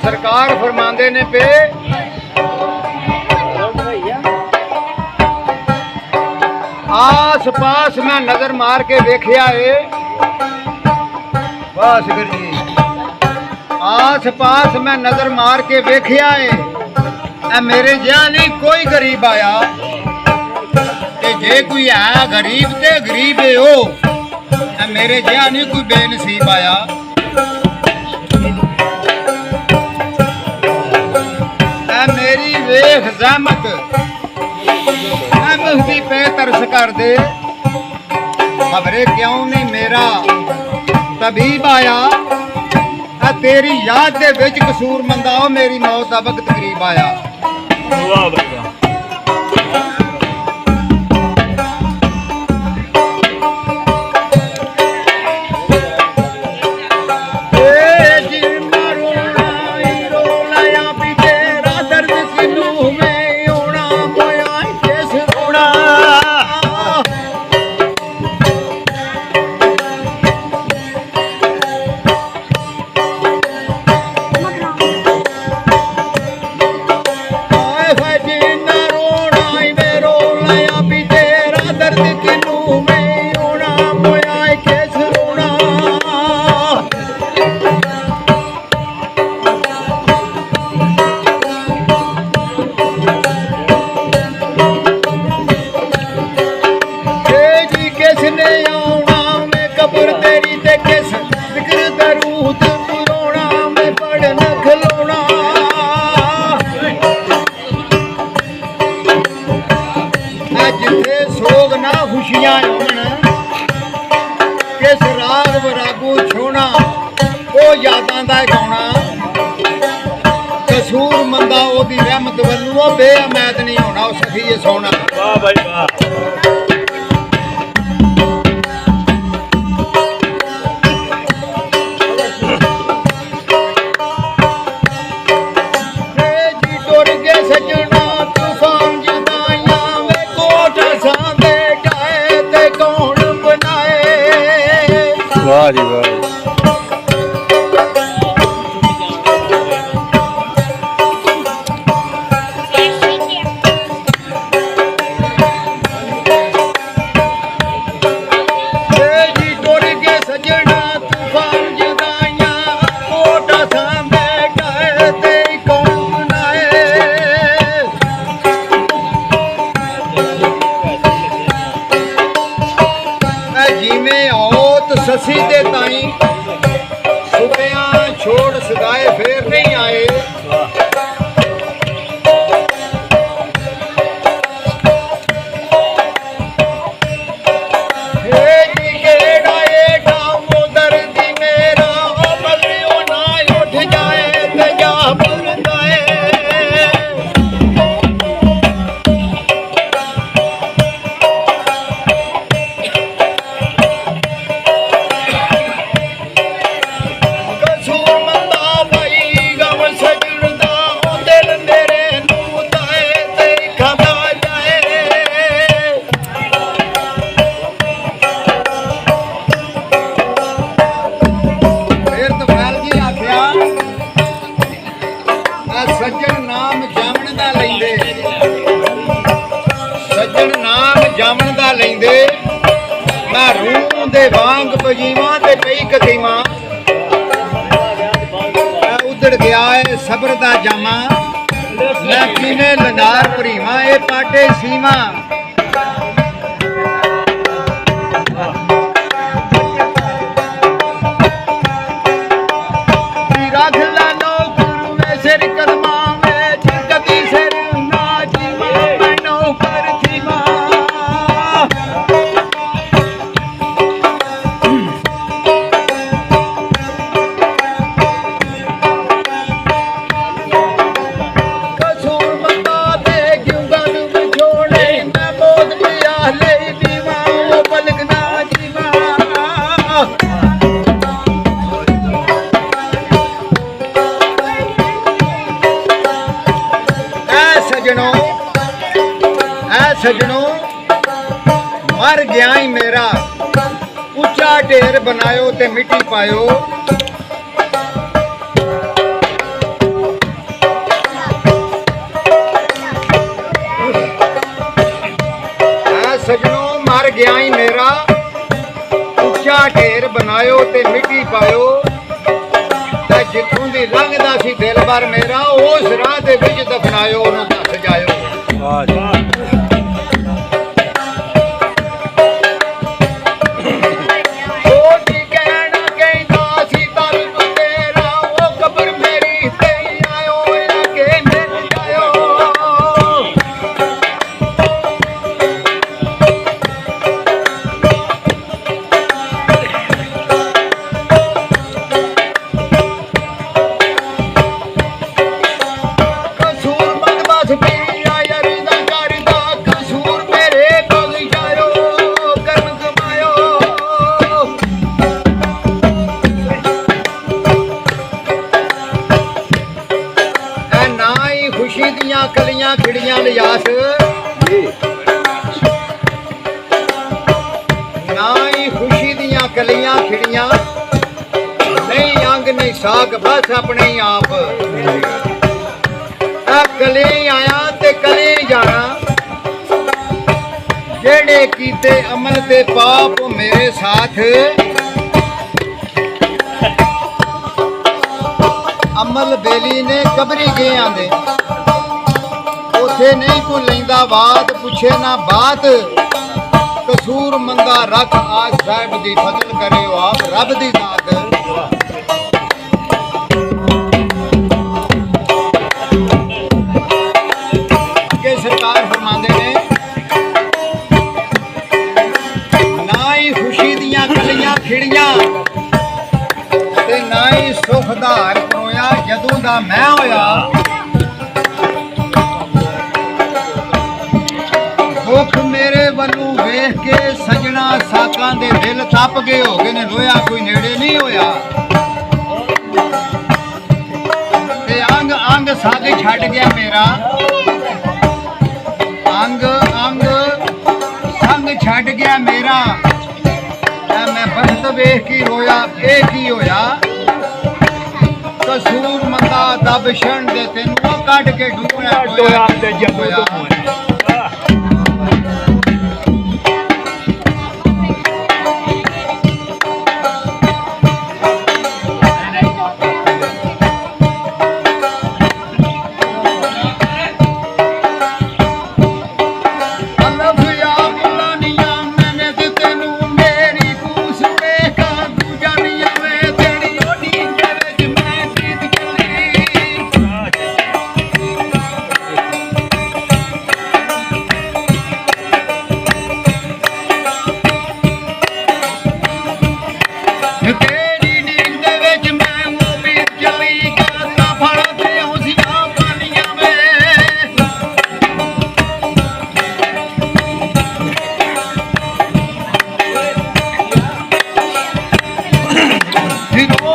सरकार फरमांदे ने पे आस पास मैं नजर मार के देखिया है। वाह सिकर जी, आस पास मैं नजर मार के देखिया है। मेरे जिहा नहीं कोई गरीब आया ते जे कोई है गरीब ते गरीब है ओ। मेरे जिहा नहीं कोई बेनसीब आया। मेरी वेख ज़हमत मुझी पे तरस कर दे। खबरे क्यों नहीं मेरा तबीब आया। तेरी याद दे विच कसूर मंदा मेरी मौत दा वक्त करीब आया। वाह भाई वाह। किस राग वरागू छोना ओ यादां दा गाना। कसूर मंदा ओदी रहमत वल्लू बेअमैद नहीं होना ओ सखी सोना। वाह भाई वाह। वाह जी वाह। ससी दे ताई सुबह छोड़ सदाए फेर नहीं आए। सज्जन नाम जामन दा लैंदे, सज्जन नाम जामन दा लैंदे। मैं रूह दे वांग बजीवां ते कई कदीमां। मैं उधड़ गया है सब्र दा जामा। मैं कीने लनार भरीवां ए पाटे सीमा। सजनों मर गया ही मेरा उच्चा ढेर बनायो ते मिट्टी पायो। ਤੇ ਮਿੱਟੀ ਪਾਇਓ ਤੇ ਜਿੱਥੋਂ ਦੀ ਲੰਘਦਾ ਸੀ ਦਿਲ ਭਰ ਮੇਰਾ ਉਸ ਰਾਹ ਦੇ ਵਿੱਚ ਦਫਨਾਇਓ ਉਹਨੂੰ ਧੱਸ ਜਾਇਓ। ਵਾਹ ਜੀ ਕਲੀਆਂ ਖਿੜੀਆਂ ਲਿਆਸ ਨਾ ਹੀ ਖੁਸ਼ੀ ਦੀਆਂ ਕਲੀਆਂ ਖਿੜੀਆਂ ਨਹੀਂ ਅੰਗ ਨਹੀਂ ਸਾਗ ਬਸ ਆਪਣੇ ਹੀ ਆਪ ਆ ਕਲੇ ਆਇਆ ਤੇ ਕਲੇ ਜਾਣਾ ਜਿਹੜੇ ਕੀਤੇ ਅਮਲ ਤੇ ਪਾਪ ਮੇਰੇ ਸਾਥ ਅਮਲ ਬੇਲੀ ਨੇ ਕਬਰੀ ਗਏ ਆਂਦੇ ਉੱਥੇ ਨਹੀਂ ਕੋ ਲੈਂਦਾ ਬਾਤ ਪੁੱਛੇ ਨਾ ਬਾਤ ਕਸੂਰ ਮੰਦਾ ਰੱਖ ਆਸ ਸਾਹਿਬ ਦੀ ਫਜ਼ਲ ਕਰਿਓ ਆਪ ਰੱਬ ਦੀ ਦਾਤ ਅੱਗੇ ਸਰਕਾਰ ਫਰਮਾਉਂਦੇ ਨੇ ਨਾ ਹੀ ਖੁਸ਼ੀ ਦੀਆਂ ਕਲੀਆਂ ਖਿੜੀਆਂ ਤੇ ਨਾ ਹੀ ਸੁਖ ਦਾ ਹਰ ਹੋਇਆ ਜਦੋਂ ਦਾ ਮੈਂ ਹੋਇਆ ਦੁੱਖ ਮੇਰੇ ਵੱਲੋਂ ਵੇਖ ਕੇ ਸਜਣਾ ਸਾਕਾਂ ਦੇ ਦਿਲ ਤਪ ਗਏ ਹੋ ਗਏ ਨੇ ਲੋਇਆ ਕੋਈ ਨੇੜੇ ਨਹੀਂ ਹੋਇਆ ਤੇ ਅੰਗ ਅੰਗ ਸਾਗ ਛੱਡ ਗਿਆ ਮੇਰਾ ਅੰਗ ਅੰਗ ਸੰਗ ਛੱਡ ਗਿਆ ਮੇਰਾ ਮੈਂ ਬਖਤ ਵੇਖ ਕੇ ਰੋਇਆ ਇਹ ਕੀ ਹੋਇਆ ਕਸੂਰ ਮੰਦਾ ਦਬ ਛਣ ਦੇ ਤੈਨੂੰ ਕੱਢ ਕੇ ਡੂਣਾ ਤੇ ਜੱਗੋਇਆ You know